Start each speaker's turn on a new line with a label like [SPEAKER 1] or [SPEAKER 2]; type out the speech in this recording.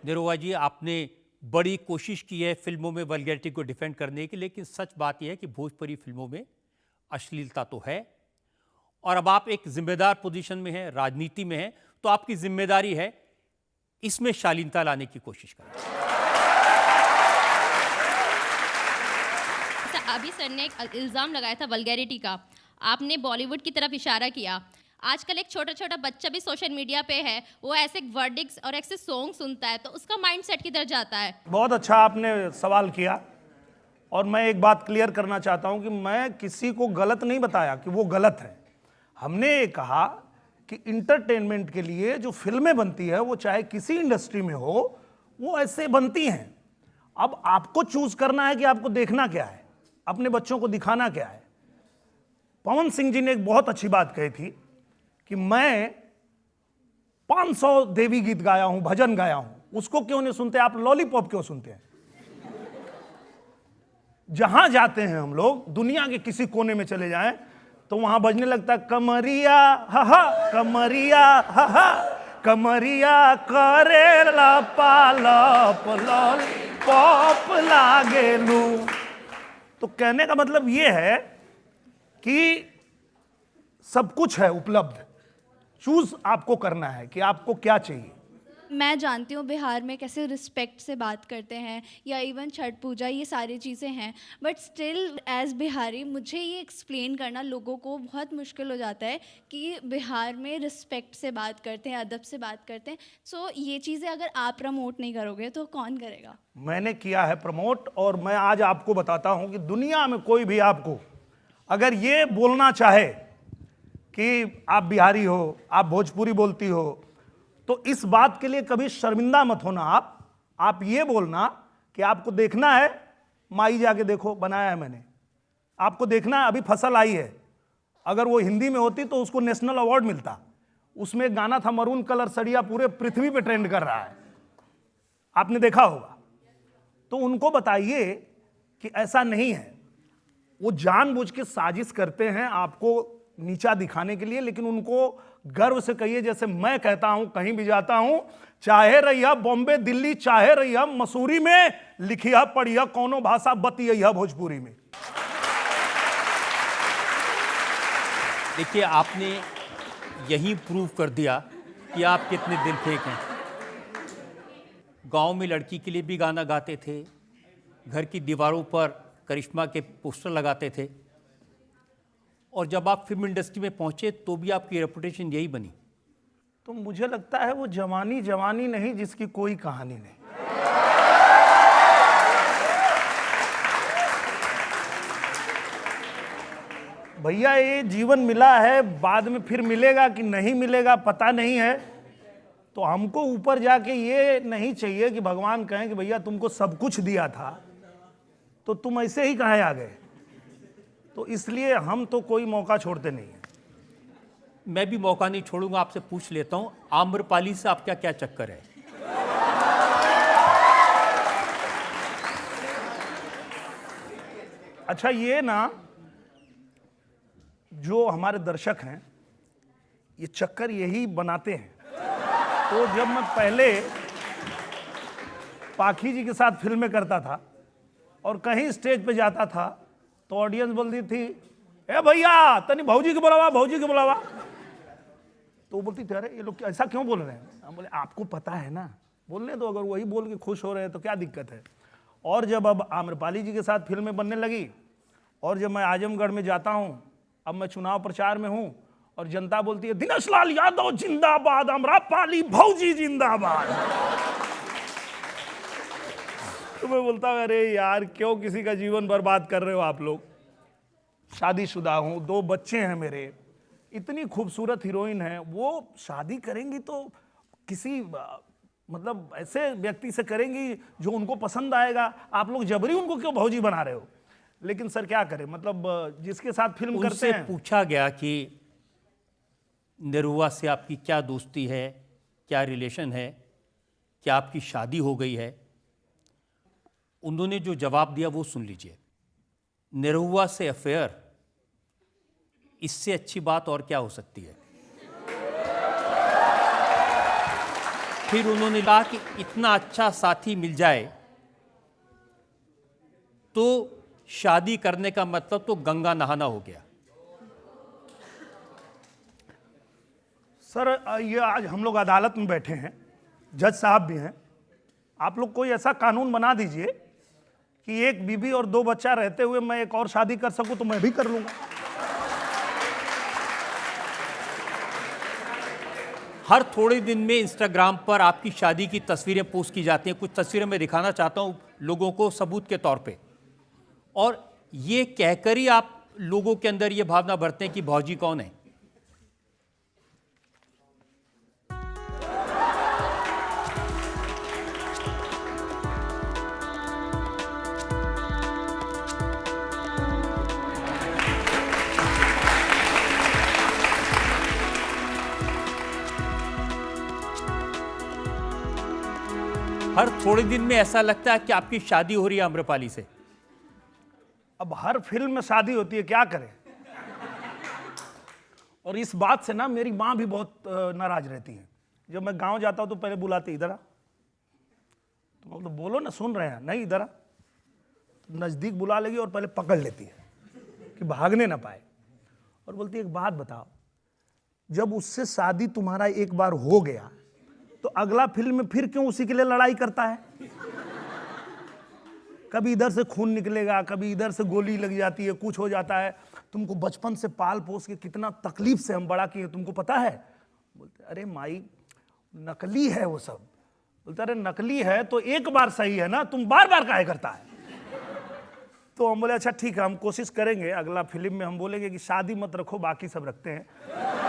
[SPEAKER 1] निरुआ जी, आपने बड़ी कोशिश की है फिल्मों में वल्गैरिटी को डिफेंड करने की, लेकिन सच बात यह है कि भोजपुरी फिल्मों में अश्लीलता तो है। और अब आप एक जिम्मेदार पोजीशन में हैं, राजनीति में हैं, तो आपकी जिम्मेदारी है इसमें शालीनता लाने की कोशिश करें।
[SPEAKER 2] अभी सर ने एक इल्ज़ाम लगाया था वल्गैरिटी का, आपने बॉलीवुड की तरफ इशारा किया। आजकल एक छोटा छोटा बच्चा भी सोशल मीडिया पे है, वो ऐसे वर्डिक्स और ऐसे सॉन्ग सुनता है, तो उसका माइंडसेट किधर जाता है?
[SPEAKER 3] बहुत अच्छा आपने सवाल किया, और मैं एक बात क्लियर करना चाहता हूं कि मैं किसी को गलत नहीं बताया कि वो गलत है। हमने ये कहा कि इंटरटेनमेंट के लिए जो फिल्में बनती है, वो चाहे किसी इंडस्ट्री में हो, वो ऐसे बनती हैं। अब आपको चूज करना है कि आपको देखना क्या है, अपने बच्चों को दिखाना क्या है। पवन सिंह जी ने एक बहुत अच्छी बात कही थी कि मैं 500 देवी गीत गाया हूं, भजन गाया हूं, उसको क्यों नहीं सुनते आप? लॉलीपॉप क्यों सुनते हैं? जहां जाते हैं हम लोग, दुनिया के किसी कोने में चले जाएं, तो वहां बजने लगता है कमरिया हा हा, कमरिया हा हा, कमरिया करे लपालप लॉलीपॉप लागेलू। तो कहने का मतलब यह है कि सब कुछ है उपलब्ध, चूज आपको करना है कि आपको क्या चाहिए।
[SPEAKER 4] मैं जानती हूँ बिहार में कैसे रिस्पेक्ट से बात करते हैं, या इवन छठ पूजा, ये सारी चीज़ें हैं, बट स्टिल एज बिहारी मुझे ये एक्सप्लेन करना लोगों को बहुत मुश्किल हो जाता है कि बिहार में रिस्पेक्ट से बात करते हैं, अदब से बात करते हैं। सो ये चीज़ें अगर आप प्रमोट नहीं करोगे तो कौन करेगा?
[SPEAKER 3] मैंने किया है प्रमोट, और मैं आज आपको बताता हूं कि दुनिया में कोई भी आपको अगर ये बोलना चाहे कि आप बिहारी हो, आप भोजपुरी बोलती हो, तो इस बात के लिए कभी शर्मिंदा मत होना। आप ये बोलना कि आपको देखना है, माई जाके देखो, बनाया है मैंने, आपको देखना है, अभी फसल आई है। अगर वो हिंदी में होती तो उसको नेशनल अवार्ड मिलता। उसमें एक गाना था, मरून कलर सड़िया, पूरे पृथ्वी पे ट्रेंड कर रहा है, आपने देखा होगा। तो उनको बताइए कि ऐसा नहीं है, वो जानबूझ के साजिश करते हैं आपको नीचा दिखाने के लिए, लेकिन उनको गर्व से कहिए, जैसे मैं कहता हूं कहीं भी जाता हूं, चाहे रहिया बॉम्बे दिल्ली, चाहे रहिया मसूरी में, लिखिया पढ़िया कौनो भाषा, बतिया भोजपुरी में।
[SPEAKER 1] देखिए, आपने यही प्रूव कर दिया कि आप कितने दिल फेंक हैं। गांव में लड़की के लिए भी गाना गाते थे, घर की दीवारों पर करिश्मा के पोस्टर लगाते थे, और जब आप फिल्म इंडस्ट्री में पहुंचे तो भी आपकी रेपुटेशन यही बनी।
[SPEAKER 3] तो मुझे लगता है वो जवानी जवानी नहीं जिसकी कोई कहानी नहीं। भैया, ये जीवन मिला है, बाद में फिर मिलेगा कि नहीं मिलेगा पता नहीं है। तो हमको ऊपर जाके ये नहीं चाहिए कि भगवान कहें कि भैया तुमको सब कुछ दिया था तो तुम ऐसे ही कहाँ आ गए। तो इसलिए हम तो कोई मौका छोड़ते नहीं हैं।
[SPEAKER 1] मैं भी मौका नहीं छोड़ूंगा। आपसे पूछ लेता हूं, आम्रपाली से आपका क्या चक्कर है?
[SPEAKER 3] अच्छा, ये ना जो हमारे दर्शक हैं, ये चक्कर यही बनाते हैं। तो जब मैं पहले पाखी जी के साथ फिल्में करता था और कहीं स्टेज पे जाता था, तो ऑडियंस बोलती थी, ए भैया तनी भौजी के बुलावा, भौजी के बुलावा। तो वो बोलती थी, अरे ये लोग ऐसा क्यों बोल रहे हैं? हम बोले, आपको पता है ना, बोलने दो, अगर वही बोल के खुश हो रहे हैं तो क्या दिक्कत है। और जब अब आम्रपाली जी के साथ फिल्में बनने लगी, और जब मैं आजमगढ़ में जाता हूँ, अब मैं चुनाव प्रचार में हूँ, और जनता बोलती है, दिनेश लाल यादव जिंदाबाद, आम्रपाली भौजी जिंदाबाद। तो मैं बोलता हूं, अरे यार क्यों किसी का जीवन बर्बाद कर रहे हो आप लोग। शादीशुदा हूं, 2 बच्चे हैं मेरे, इतनी खूबसूरत हीरोइन है, वो शादी करेंगी तो किसी मतलब ऐसे व्यक्ति से करेंगी जो उनको पसंद आएगा। आप लोग जबरी उनको क्यों भौजी बना रहे हो? लेकिन सर क्या करें, मतलब जिसके साथ फिल्म करते हैं।
[SPEAKER 1] पूछा गया कि निरुआ से आपकी क्या दोस्ती है, क्या रिलेशन है, क्या आपकी शादी हो गई है? उन्होंने जो जवाब दिया वो सुन लीजिए। निरुआ से अफेयर, इससे अच्छी बात और क्या हो सकती है? फिर उन्होंने कहा कि इतना अच्छा साथी मिल जाए तो शादी करने का मतलब तो गंगा नहाना हो गया।
[SPEAKER 3] सर ये आज हम लोग अदालत में बैठे हैं, जज साहब भी हैं, आप लोग कोई ऐसा कानून बना दीजिए कि एक बीवी और 2 बच्चा रहते हुए मैं एक और शादी कर सकूं तो मैं भी कर लूंगा।
[SPEAKER 1] हर थोड़े दिन में इंस्टाग्राम पर आपकी शादी की तस्वीरें पोस्ट की जाती हैं। कुछ तस्वीरें मैं दिखाना चाहता हूं लोगों को सबूत के तौर पे, और ये कहकर ही आप लोगों के अंदर ये भावना भरते हैं कि भौजी कौन है। हर थोड़े दिन में ऐसा लगता है कि आपकी शादी हो रही है आम्रपाली से।
[SPEAKER 3] अब हर फिल्म में शादी होती है, क्या करें। और इस बात से ना मेरी माँ भी बहुत नाराज रहती है। जब मैं गांव जाता हूं तो पहले बुलाती, इधर आ, तो बोलो ना, सुन रहे हैं, नहीं इधर आ, तो नजदीक बुला लेगी और पहले पकड़ लेती है कि भागने ना पाए, और बोलती है एक बात बताओ, जब उससे शादी तुम्हारा एक बार हो गया तो अगला फिल्म में फिर क्यों उसी के लिए लड़ाई करता है? कभी इधर से खून निकलेगा, कभी इधर से गोली लग जाती है, कुछ हो जाता है। तुमको बचपन से पाल पोस के कितना तकलीफ से हम बड़ा किए, तुमको पता है? बोलते अरे माई नकली है वो सब। बोलते अरे नकली है तो एक बार सही है ना, तुम बार बार काहे करता है? तो हम बोले अच्छा ठीक है, हम कोशिश करेंगे, अगला फिल्म में हम बोलेंगे कि शादी मत रखो, बाकी सब रखते हैं।